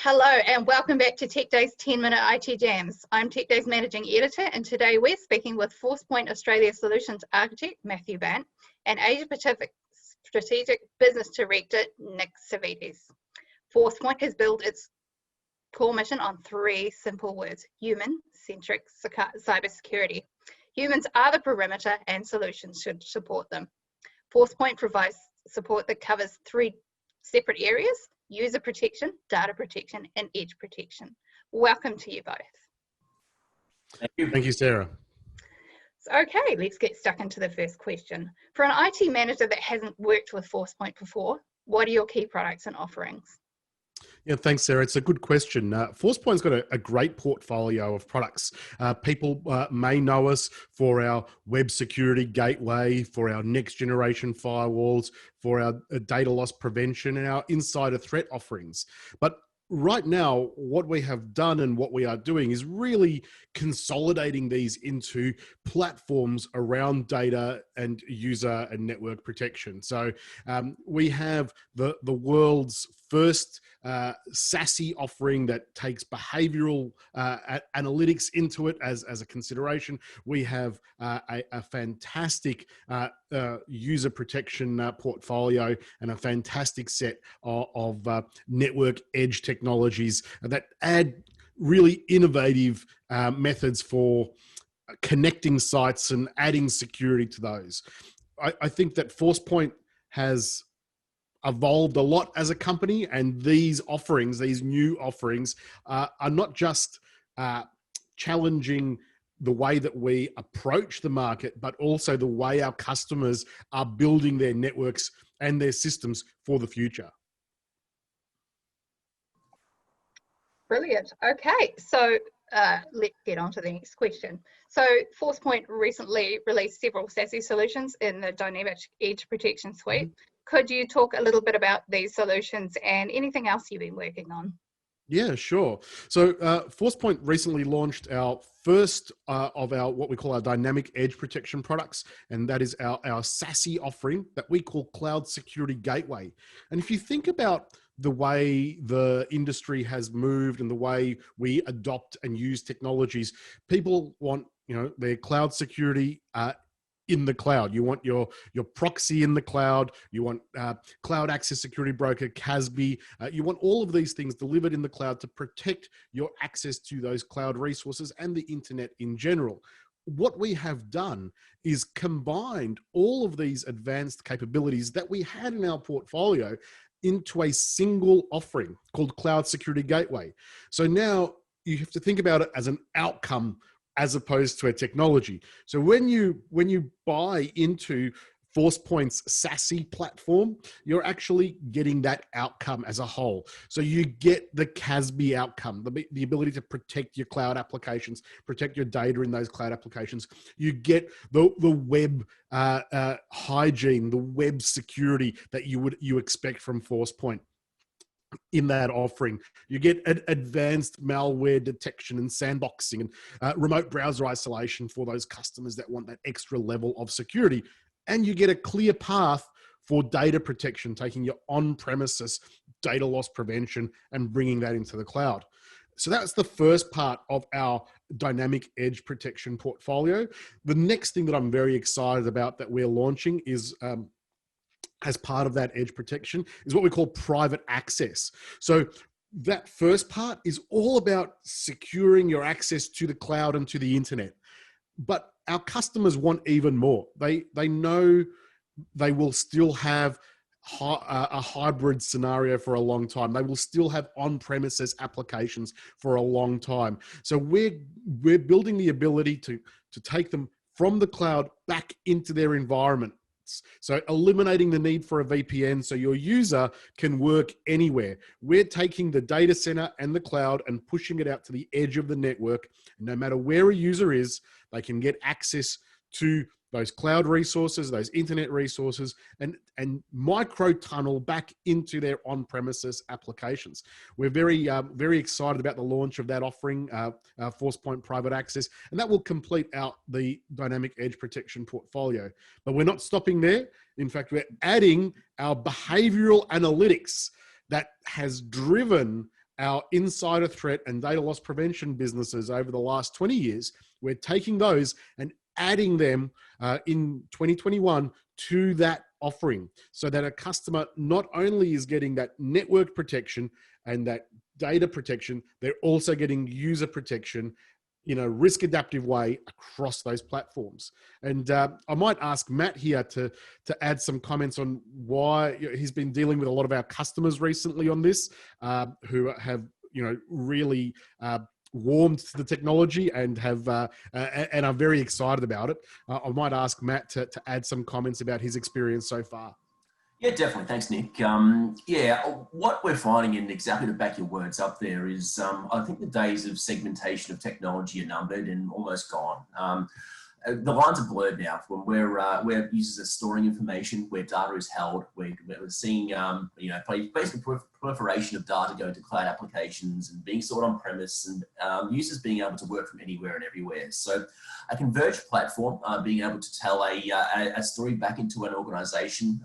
Hello and welcome back to TechDay's 10-Minute IT Jams. I'm TechDay's Managing Editor, and today we're speaking with Forcepoint Australia Solutions Architect Matthew Bant and Asia Pacific Strategic Business Director Nick Savvides. Forcepoint has built its core mission on three simple words: human-centric cybersecurity. Humans are the perimeter and solutions should support them. Forcepoint provides support that covers three separate areas: user protection, data protection, and edge protection. Welcome to you both. Thank you. Thank you, Sarah. So, okay, let's get stuck into the first question. For an IT manager that hasn't worked with Forcepoint before, what are your key products and offerings? Yeah, thanks, Sarah. It's a good question. Forcepoint's got a great portfolio of products. People may know us for our web security gateway, for our next generation firewalls, for our data loss prevention, and our insider threat offerings. But right now, what we have done and what we are doing is really consolidating these into platforms around data and user and network protection. So we have the world's first SASE offering that takes behavioral analytics into it as a consideration. We have a fantastic user protection portfolio and a fantastic set of network edge technologies that add really innovative methods for connecting sites and adding security to those. I think that Forcepoint has evolved a lot as a company, and these offerings, these new offerings, are not just challenging the way that we approach the market, but also the way our customers are building their networks and their systems for the future. Brilliant. Okay, so let's get on to the next question. So Forcepoint recently released several SASE solutions in the Dynamic Edge Protection Suite. Could you talk a little bit about these solutions and anything else you've been working on? Yeah, sure. So Forcepoint recently launched our first of our what we call our dynamic edge protection products, and that is our SASE offering that we call Cloud Security Gateway. And if you think about the way the industry has moved and the way we adopt and use technologies, people want their cloud security in the cloud. You want your proxy in the cloud. You want cloud access security broker, CASB. You want all of these things delivered in the cloud to protect your access to those cloud resources and the internet in general. What we have done is combined all of these advanced capabilities that we had in our portfolio into a single offering called Cloud Security Gateway. So now you have to think about it as an outcome as opposed to a technology. So when you buy into Forcepoint's SASE platform, you're actually getting that outcome as a whole. So you get the CASB outcome, the ability to protect your cloud applications, protect your data in those cloud applications. You get the web hygiene, the web security that you expect from Forcepoint. In that offering, you get advanced malware detection and sandboxing and remote browser isolation for those customers that want that extra level of security. And you get a clear path for data protection, taking your on-premises data loss prevention and bringing that into the cloud. So that's the first part of our dynamic edge protection portfolio. The next thing that I'm very excited about that we're launching is as part of that edge protection is what we call private access. So that first part is all about securing your access to the cloud and to the internet. But our customers want even more. They know they will still have a hybrid scenario for a long time. They will still have on-premises applications for a long time. So we're building the ability to take them from the cloud back into their environment. So eliminating the need for a VPN so your user can work anywhere. We're taking the data center and the cloud and pushing it out to the edge of the network. No matter where a user is, they can get access to those cloud resources, those internet resources, and micro tunnel back into their on-premises applications. We're very excited about the launch of that offering, Forcepoint Private Access, and that will complete out the Dynamic Edge Protection portfolio. But we're not stopping there. In fact, we're adding our behavioral analytics that has driven our insider threat and data loss prevention businesses over the last 20 years, we're taking those and adding them in 2021 to that offering, so that a customer not only is getting that network protection and that data protection, they're also getting user protection in a risk adaptive way across those platforms. And I might ask Matt here to add some comments on why he's been dealing with a lot of our customers recently on this, who have really warmed to the technology and have and are very excited about it. I might ask Matt to add some comments about his experience so far. Yeah, definitely. Thanks, Nick. Yeah, what we're finding, and exactly to back your words up there, is I think the days of segmentation of technology are numbered and almost gone. The lines are blurred now from where users are storing information, where data is held. We're seeing basically proliferation of data going to cloud applications and being stored on premise, and users being able to work from anywhere and everywhere. So a converged platform, being able to tell a story back into an organization,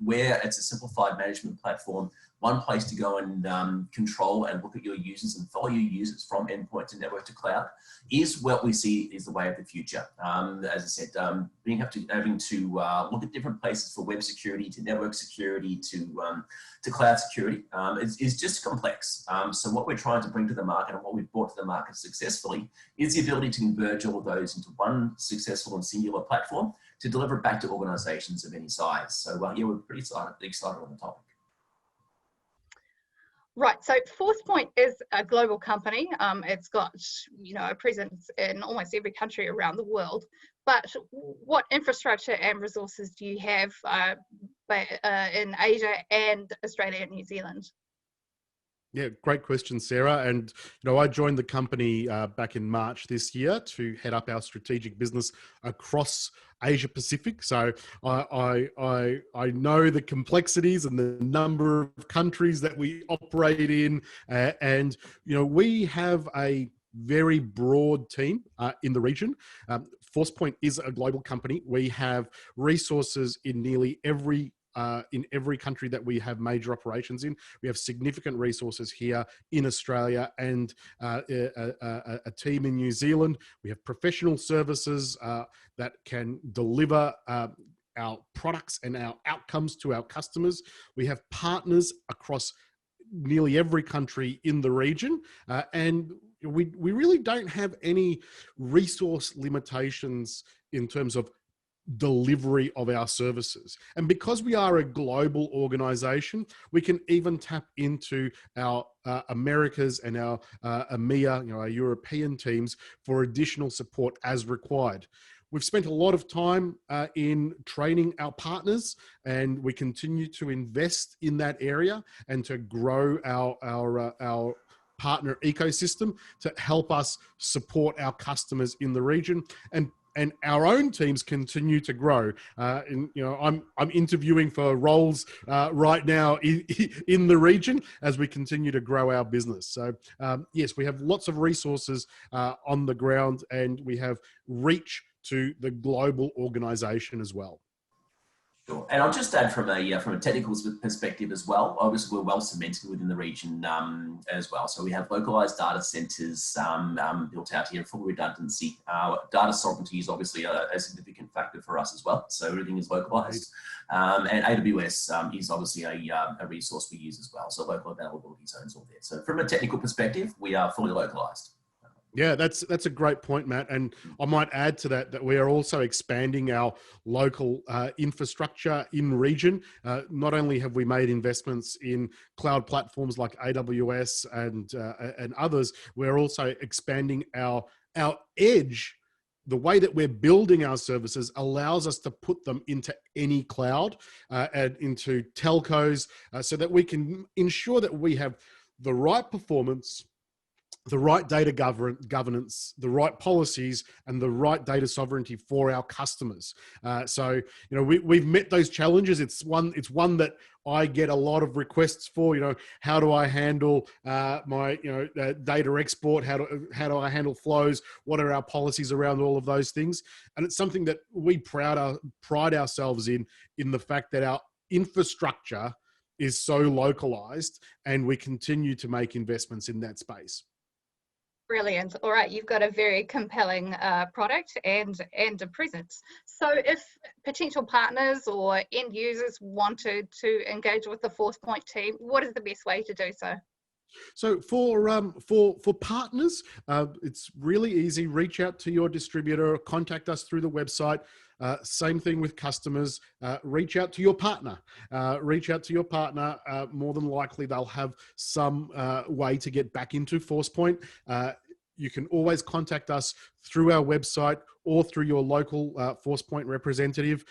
where it's a simplified management platform, one place to go and control and look at your users and follow your users from endpoint to network to cloud, is what we see is the way of the future. As I said, having to look at different places for web security to network security to cloud security is just complex. So what we're trying to bring to the market, and what we've brought to the market successfully, is the ability to converge all of those into one successful and singular platform to deliver back to organizations of any size. So yeah, we're pretty excited on the topic. Right, so Forcepoint is a global company. It's got a presence in almost every country around the world. But what infrastructure and resources do you have in Asia and Australia and New Zealand? Yeah, great question, Sarah. And I joined the company back in March this year to head up our strategic business across Asia Pacific. So I know the complexities and the number of countries that we operate in, and we have a very broad team in the region. Forcepoint is a global company. We have resources in nearly every country that we have major operations in. We have significant resources here in Australia and a team in New Zealand. We have professional services that can deliver our products and our outcomes to our customers. We have partners across nearly every country in the region, and we really don't have any resource limitations in terms of delivery of our services. And because we are a global organization, we can even tap into our Americas and our EMEA, our European teams, for additional support as required. We've spent a lot of time in training our partners, and we continue to invest in that area and to grow our partner ecosystem to help us support our customers in the region. And our own teams continue to grow. I'm interviewing for roles right now in the region as we continue to grow our business. So yes, we have lots of resources on the ground, and we have reach to the global organization as well. Sure. And I'll just add from a technical perspective as well. Obviously, we're well cemented within the region as well. So we have localized data centers built out here, full redundancy. Data sovereignty is obviously a significant factor for us as well. So everything is localized. And AWS is obviously a resource we use as well. So local availability zones all there. So from a technical perspective, we are fully localized. Yeah, that's a great point, Matt. And I might add to that we are also expanding our local infrastructure in region. Not only have we made investments in cloud platforms like AWS and others, we're also expanding our edge. The way that we're building our services allows us to put them into any cloud and into telcos, so that we can ensure that we have the right performance, the right data governance, the right policies, and the right data sovereignty for our customers. So we've met those challenges. It's one that I get a lot of requests for. How do I handle my data export? How do I handle flows? What are our policies around all of those things? And it's something that we pride ourselves in the fact that our infrastructure is so localized, and we continue to make investments in that space. Brilliant. All right, you've got a very compelling product and a presence. So if potential partners or end users wanted to engage with the Forcepoint team, what is the best way to do so? So for partners, it's really easy. Reach out to your distributor, contact us through the website. Same thing with customers. Reach out to your partner. More than likely, they'll have some way to get back into Forcepoint. You can always contact us through our website or through your local Forcepoint representative.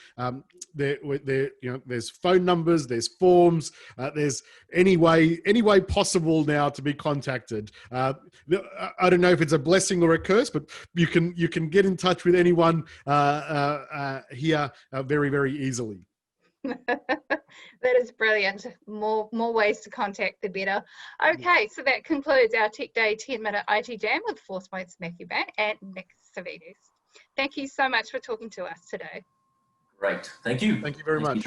There's phone numbers, there's forms, there's any way possible now to be contacted. I don't know if it's a blessing or a curse, but you can get in touch with anyone here very, very easily. That is brilliant. More ways to contact, the better. Okay, so that concludes our Tech Day 10-minute IT Jam with Forcepoint's Matthew Bant and Nick Savvides. Thank you so much for talking to us today. Great. Thank you. Thank you very much.